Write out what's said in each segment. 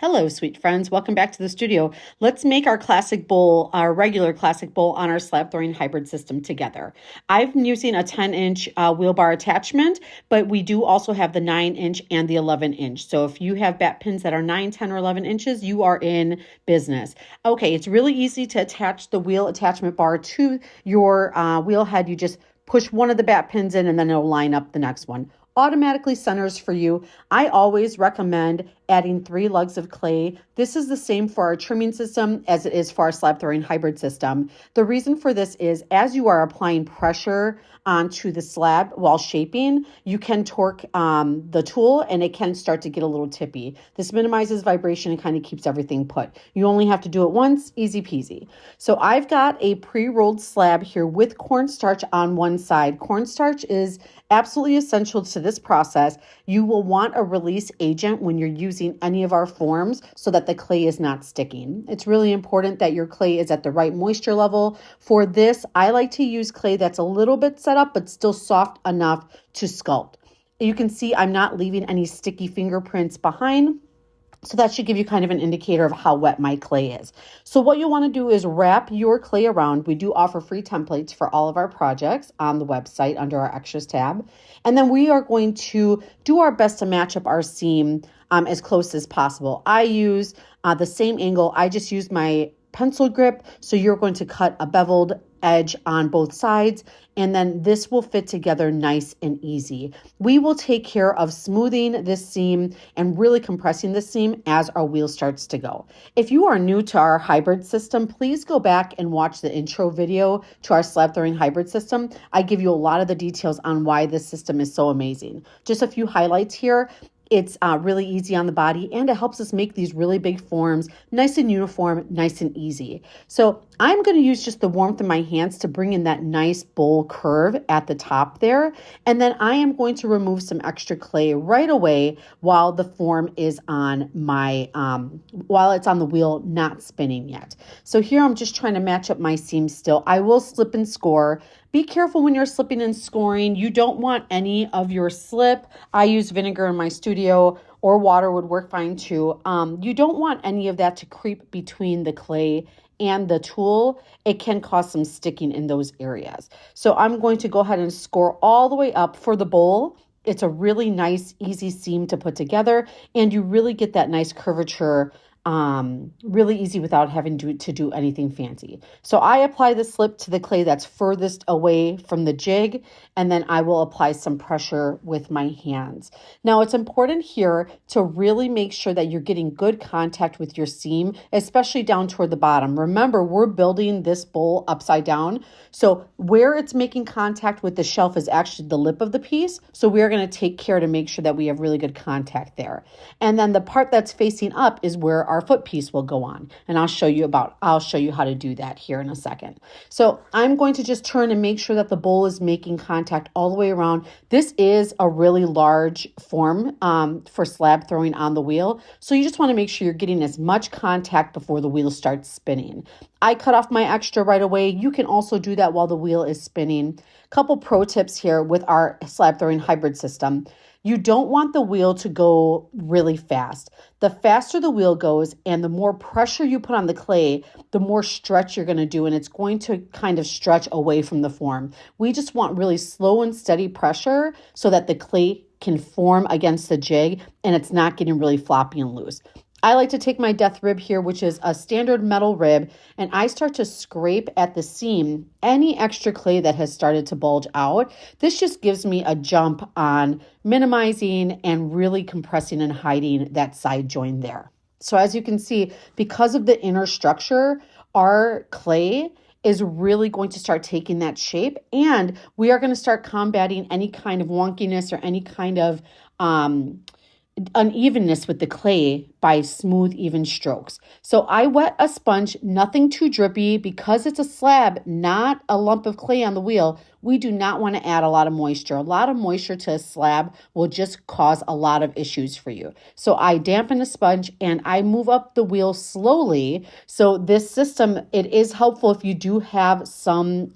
Hello, sweet friends. Welcome back to the studio. Let's make our classic bowl, our regular classic bowl on our slab throwing hybrid system together. I'm using a 10-inch wheel bar attachment, but we do also have the 9-inch and the 11-inch. So if you have bat pins that are 9, 10, or 11 inches, you are in business. Okay, it's really easy to attach the wheel attachment bar to your wheel head. You just push one of the bat pins in and then it'll line up the next one. Automatically centers for you. I always recommend adding 3 lugs of clay. This is the same for our trimming system as it is for our slab throwing hybrid system. The reason for this is as you are applying pressure onto the slab while shaping, you can torque the tool and it can start to get a little tippy. This minimizes vibration and kind of keeps everything put. You only have to do it once, easy peasy. So I've got a pre-rolled slab here with cornstarch on one side. Cornstarch is absolutely essential to this process. You will want a release agent when you're using any of our forms so that the clay is not sticking. It's really important that your clay is at the right moisture level. For this, I like to use clay that's a little bit set up but still soft enough to sculpt. You can see I'm not leaving any sticky fingerprints behind. So that should give you kind of an indicator of how wet my clay is. So what you want to do is wrap your clay around. We do offer free templates for all of our projects on the website under our extras tab. And then we are going to do our best to match up our seam as close as possible. I use the same angle. I just use my pencil grip. So you're going to cut a beveled edge on both sides, and then this will fit together nice and easy. We will take care of smoothing this seam and really compressing the seam as our wheel starts to go. If you are new to our hybrid system, please go back and watch the intro video to our slab throwing hybrid system. I give you a lot of the details on why this system is so amazing. Just a few highlights here. It's really easy on the body and it helps us make these really big forms nice and uniform, nice and easy. So I'm going to use just the warmth of my hands to bring in that nice bowl curve at the top there. And then I am going to remove some extra clay right away while the form is on my, while it's on the wheel, not spinning yet. So here I'm just trying to match up my seam still. I will slip and score. Be careful when you're slipping and scoring. You don't want any of your slip. I use vinegar in my studio, or water would work fine too. You don't want any of that to creep between the clay and the tool. It can cause some sticking in those areas. So I'm going to go ahead and score all the way up for the bowl. It's a really nice, easy seam to put together, and you really get that nice curvature really easy without having to do anything fancy. So I apply the slip to the clay that's furthest away from the jig, and then I will apply some pressure with my hands. Now it's important here to really make sure that you're getting good contact with your seam, especially down toward the bottom. Remember, we're building this bowl upside down. So where it's making contact with the shelf is actually the lip of the piece. So we're going to take care to make sure that we have really good contact there. And then the part that's facing up is where our foot piece will go on. And I'll show you how to do that here in a second. So I'm going to just turn and make sure that the bowl is making contact all the way around. This is a really large form for slab throwing on the wheel. So you just want to make sure you're getting as much contact before the wheel starts spinning. I cut off my extra right away. You can also do that while the wheel is spinning. Couple pro tips here with our slab throwing hybrid system. You don't want the wheel to go really fast. The faster the wheel goes and the more pressure you put on the clay, the more stretch you're going to do, and it's going to kind of stretch away from the form. We just want really slow and steady pressure so that the clay can form against the jig and it's not getting really floppy and loose. I like to take my death rib here, which is a standard metal rib, and I start to scrape at the seam any extra clay that has started to bulge out. This just gives me a jump on minimizing and really compressing and hiding that side join there. So as you can see, because of the inner structure, our clay is really going to start taking that shape, and we are going to start combating any kind of wonkiness or any kind of unevenness with the clay by smooth, even strokes. So I wet a sponge, nothing too drippy, because it's a slab, not a lump of clay on the wheel. We do not want to add a lot of moisture. A lot of moisture to a slab will just cause a lot of issues for you. So I dampen a sponge and I move up the wheel slowly. So this system, it is helpful if you do have some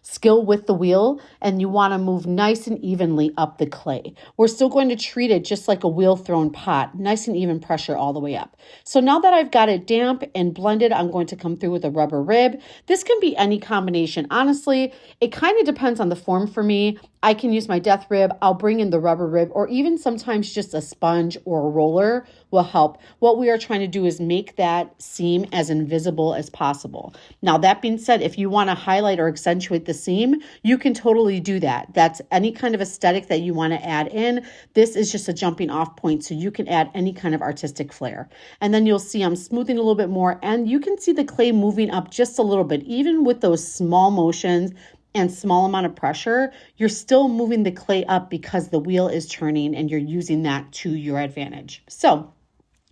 skill with the wheel and you want to move nice and evenly up the clay. We're still going to treat it just like a wheel thrown pot, nice and even pressure all the way up. So now that I've got it damp and blended, I'm going to come through with a rubber rib. This can be any combination. Honestly, it kind of depends on the form for me. I can use my death rib, I'll bring in the rubber rib, or even sometimes just a sponge or a roller will help. What we are trying to do is make that seam as invisible as possible. Now, that being said, if you want to highlight or accentuate the seam, you can totally do that. That's any kind of aesthetic that you want to add in. This is just a jumping off point, so you can add any kind of artistic flair. And then you'll see I'm smoothing a little bit more, and you can see the clay moving up just a little bit. Even with those small motions and small amount of pressure, you're still moving the clay up because the wheel is turning and you're using that to your advantage. So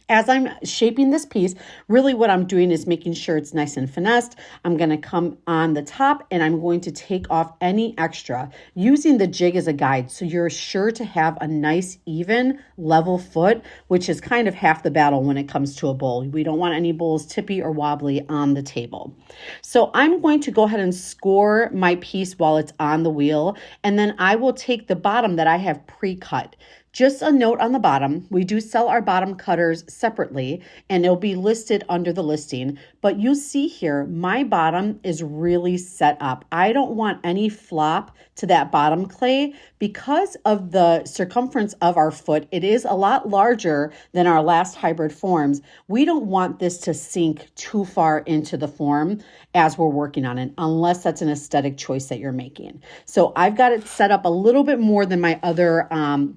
as I'm shaping this piece, really what I'm doing is making sure it's nice and finessed. I'm going to come on the top and I'm going to take off any extra using the jig as a guide. So you're sure to have a nice, even, level foot, which is kind of half the battle when it comes to a bowl. We don't want any bowls tippy or wobbly on the table. So I'm going to go ahead and score my piece while it's on the wheel. And then I will take the bottom that I have pre-cut. Just a note on the bottom, we do sell our bottom cutters separately and it'll be listed under the listing, but you see here, my bottom is really set up. I don't want any flop to that bottom clay because of the circumference of our foot. It is a lot larger than our last hybrid forms. We don't want this to sink too far into the form as we're working on it, unless that's an aesthetic choice that you're making. So I've got it set up a little bit more than my other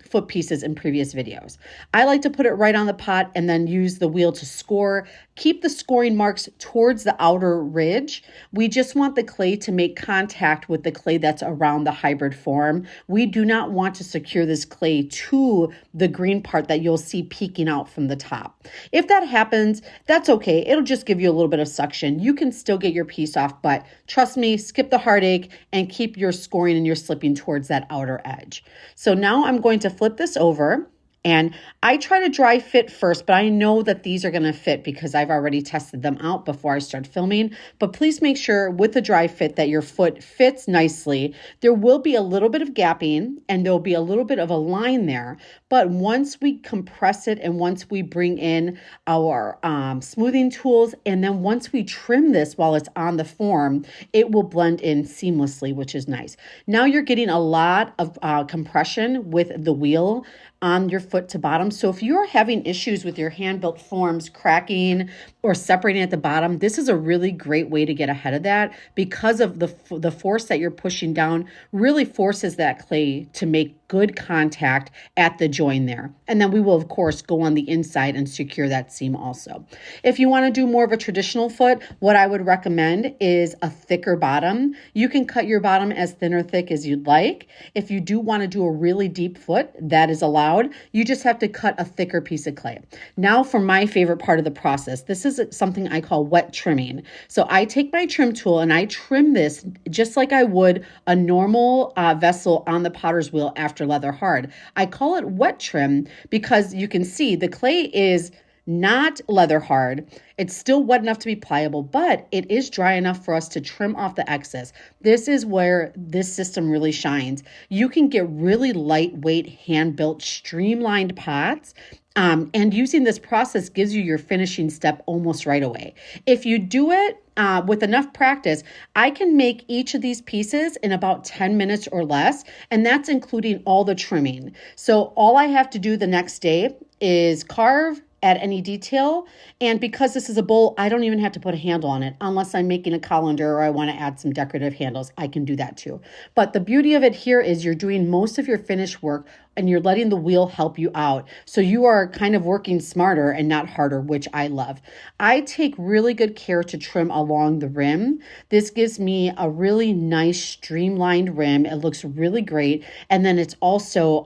foot pieces in previous videos. I like to put it right on the pot and then use the wheel to score. Keep the scoring marks towards the outer ridge. We just want the clay to make contact with the clay that's around the hybrid form. We do not want to secure this clay to the green part that you'll see peeking out from the top. If that happens, that's okay. It'll just give you a little bit of suction. You can still get your piece off, but trust me, skip the heartache and keep your scoring and your slipping towards that outer edge. So now I'm going to flip this over. And I try to dry fit first, but I know that these are going to fit because I've already tested them out before I start filming. But please make sure with the dry fit that your foot fits nicely. There will be a little bit of gapping and there'll be a little bit of a line there. But once we compress it and once we bring in our smoothing tools and then once we trim this while it's on the form, it will blend in seamlessly, which is nice. Now you're getting a lot of compression with the wheel on your foot to bottom. So if you're having issues with your hand-built forms cracking or separating at the bottom, this is a really great way to get ahead of that because of the force that you're pushing down really forces that clay to make good contact at the join there. And then we will, of course, go on the inside and secure that seam also. If you want to do more of a traditional foot, what I would recommend is a thicker bottom. You can cut your bottom as thin or thick as you'd like. If you do want to do a really deep foot, that is allowed. You just have to cut a thicker piece of clay. Now for my favorite part of the process. This is something I call wet trimming. So I take my trim tool and I trim this just like I would a normal vessel on the potter's wheel after leather hard. I call it wet trim because you can see the clay is not leather hard. It's still wet enough to be pliable, but it is dry enough for us to trim off the excess. This is where this system really shines. You can get really lightweight, hand-built, streamlined pots. And using this process gives you your finishing step almost right away. If you do it with enough practice, I can make each of these pieces in about 10 minutes or less, and that's including all the trimming. So all I have to do the next day is carve, add any detail, and because this is a bowl, I don't even have to put a handle on it unless I'm making a colander or I want to add some decorative handles. I can do that too. But the beauty of it here is you're doing most of your finish work and you're letting the wheel help you out. So you are kind of working smarter and not harder, which I love. I take really good care to trim along the rim. This gives me a really nice streamlined rim. It looks really great. And then it's also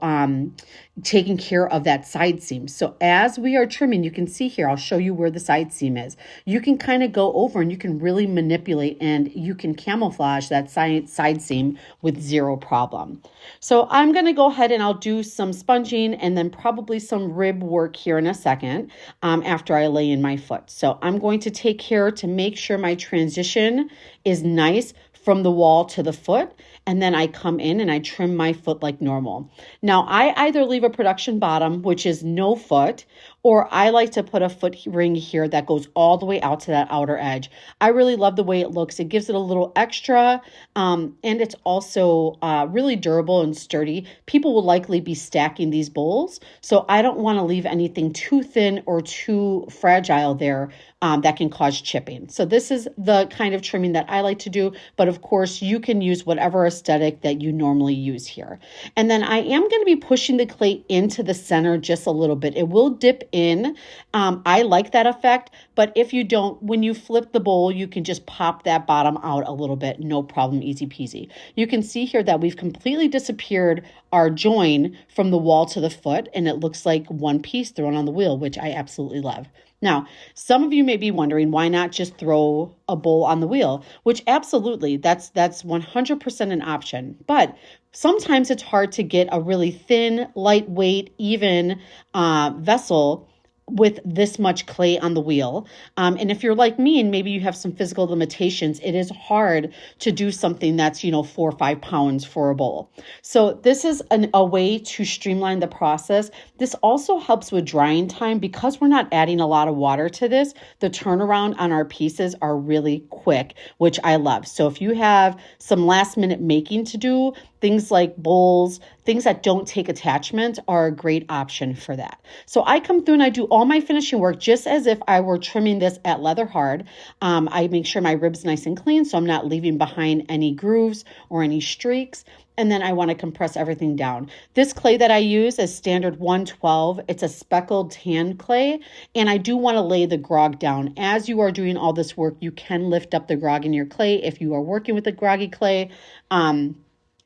taking care of that side seam. So as we are trimming, you can see here, I'll show you where the side seam is. You can kind of go over and you can really manipulate and you can camouflage that side seam with zero problem. So I'm going to go ahead and I'll do some sponging and then probably some rib work here in a second after I lay in my foot. So I'm going to take care to make sure my transition is nice from the wall to the foot, and then I come in and I trim my foot like normal. Now, I either leave a production bottom, which is no foot, or I like to put a foot ring here that goes all the way out to that outer edge. I really love the way it looks. It gives it a little extra, and it's also really durable and sturdy. People will likely be stacking these bowls, so I don't want to leave anything too thin or too fragile there that can cause chipping. So this is the kind of trimming that I like to do, but of course you can use whatever aesthetic that you normally use here. And then I am going to be pushing the clay into the center just a little bit. It will dip in. I like that effect, but if you don't, when you flip the bowl, you can just pop that bottom out a little bit. No problem, easy peasy. You can see here that we've completely disappeared our join from the wall to the foot, and it looks like one piece thrown on the wheel, which I absolutely love. Now, some of you may be wondering, why not just throw a bowl on the wheel? Which absolutely, that's 100% an option. But sometimes it's hard to get a really thin, lightweight, even vessel with this much clay on the wheel. And if you're like me and maybe you have some physical limitations, it is hard to do something that's, 4 or 5 pounds for a bowl. So this is a way to streamline the process. This also helps with drying time because we're not adding a lot of water to this. The turnaround on our pieces are really quick, which I love. So if you have some last minute making to do, things like bowls, things that don't take attachment are a great option for that. So I come through and I do all my finishing work just as if I were trimming this at leather hard. I make sure my rib's nice and clean so I'm not leaving behind any grooves or any streaks. And then I want to compress everything down. This clay that I use is standard 112. It's a speckled tan clay, and I do want to lay the grog down. As you are doing all this work, you can lift up the grog in your clay if you are working with a groggy clay.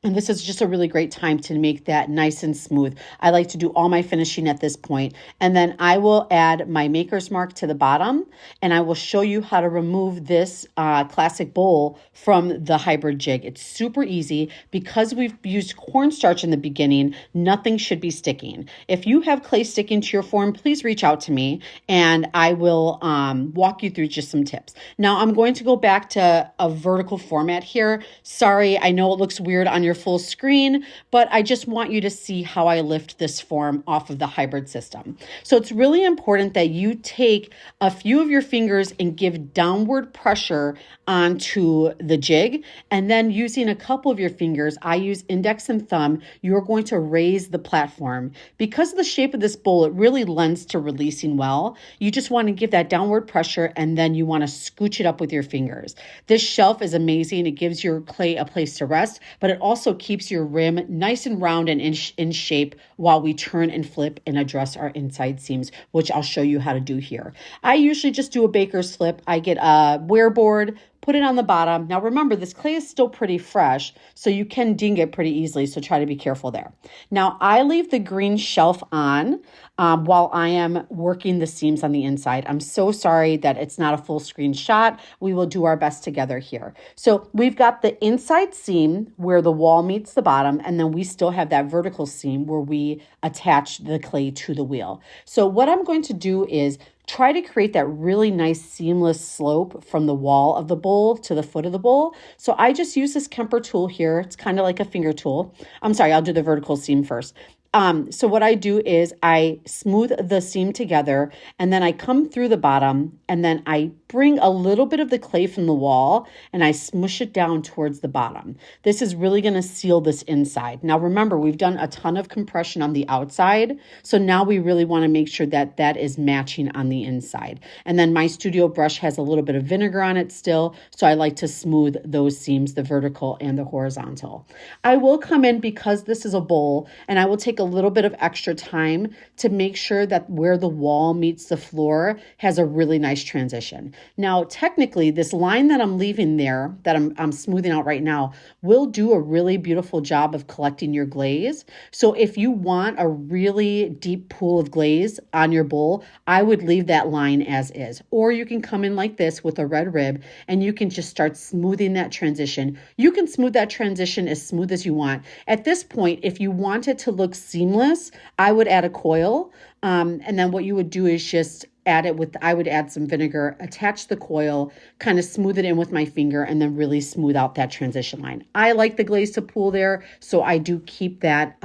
And this is just a really great time to make that nice and smooth. I like to do all my finishing at this point. And then I will add my maker's mark to the bottom, and I will show you how to remove this classic bowl from the hybrid jig. It's super easy. Because we've used cornstarch in the beginning, nothing should be sticking. If you have clay sticking to your form, please reach out to me and I will walk you through just some tips. Now I'm going to go back to a vertical format here. Sorry, I know it looks weird on your full screen, but I just want you to see how I lift this form off of the hybrid system. So it's really important that you take a few of your fingers and give downward pressure onto the jig, and then using a couple of your fingers, I use index and thumb, you're going to raise the platform. Because of the shape of this bowl, it really lends to releasing well. You just want to give that downward pressure, and then you want to scooch it up with your fingers. This shelf is amazing. It gives your clay a place to rest, but it also keeps your rim nice and round and in shape while we turn and flip and address our inside seams, which I'll show you how to do here. I usually just do a baker's flip. I get a wear board, put it on the bottom. Now remember, this clay is still pretty fresh, so you can ding it pretty easily, so try to be careful there. Now I leave the green shelf on while I am working the seams on the inside. I'm so sorry that it's not a full screen shot. We will do our best together here. So we've got the inside seam where the wall meets the bottom, and then we still have that vertical seam where we attach the clay to the wheel. So what I'm going to do is try to create that really nice seamless slope from the wall of the bowl to the foot of the bowl. So I just use this Kemper tool here. It's kind of like a finger tool. I'm sorry, I'll do the vertical seam first. So what I do is I smooth the seam together, and then I come through the bottom, and then I bring a little bit of the clay from the wall and I smush it down towards the bottom. This is really going to seal this inside. Now remember, we've done a ton of compression on the outside, so now we really want to make sure that that is matching on the inside. And then my studio brush has a little bit of vinegar on it still, so I like to smooth those seams, the vertical and the horizontal. I will come in, because this is a bowl, and I will take a little bit of extra time to make sure that where the wall meets the floor has a really nice transition. Now, technically, this line that I'm leaving there, that I'm smoothing out right now, will do a really beautiful job of collecting your glaze. So if you want a really deep pool of glaze on your bowl, I would leave that line as is. Or you can come in like this with a red rib and you can just start smoothing that transition. You can smooth that transition as smooth as you want. At this point, if you want it to look seamless, I would add a coil. And then what you would do is just add it with, I would add some vinegar, attach the coil, kind of smooth it in with my finger, and then really smooth out that transition line. I like the glaze to pool there, so I do keep that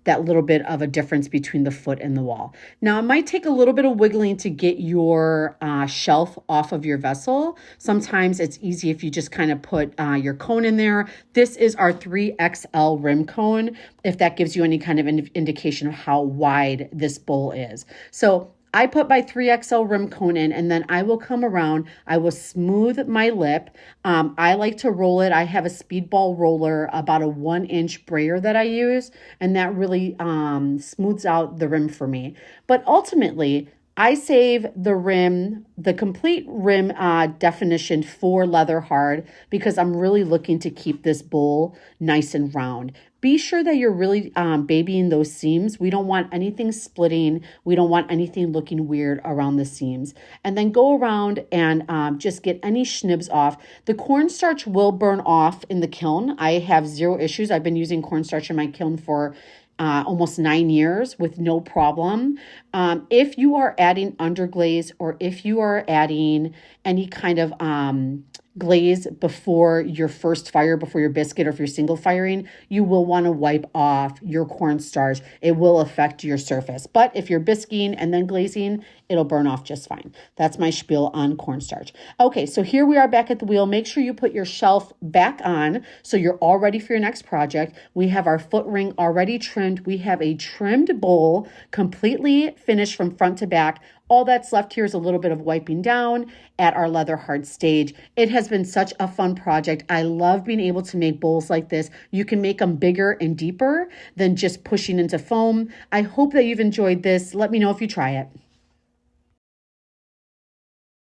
that little bit of a difference between the foot and the wall. Now, it might take a little bit of wiggling to get your shelf off of your vessel. Sometimes it's easy if you just kind of put your cone in there. This is our 3XL rim cone, if that gives you any kind of indication of how wide this bowl is. So I put my 3XL rim cone in, and then I will come around. I will smooth my lip. I like to roll it. I have a speedball roller, about a 1-inch brayer that I use, and that really smooths out the rim for me. But ultimately, I save the rim, the complete rim definition for leather hard, because I'm really looking to keep this bowl nice and round. Be sure that you're really babying those seams. We don't want anything splitting. We don't want anything looking weird around the seams. And then go around and just get any schnibs off. The cornstarch will burn off in the kiln. I have zero issues. I've been using cornstarch in my kiln for almost 9 years with no problem. If you are adding underglaze, or if you are adding any kind of glaze before your first fire, before your biscuit, or if you're single firing, you will want to wipe off your cornstarch. It will affect your surface. But if you're biscuing and then glazing, it'll burn off just fine. That's my spiel on cornstarch. Okay, so here we are back at the wheel. Make sure you put your shelf back on so you're all ready for your next project. We have our foot ring already trimmed. We have a trimmed bowl, completely finished from front to back. All that's left here is a little bit of wiping down at our leather hard stage. It has been such a fun project. I love being able to make bowls like this. You can make them bigger and deeper than just pushing into foam. I hope that you've enjoyed this. Let me know if you try it.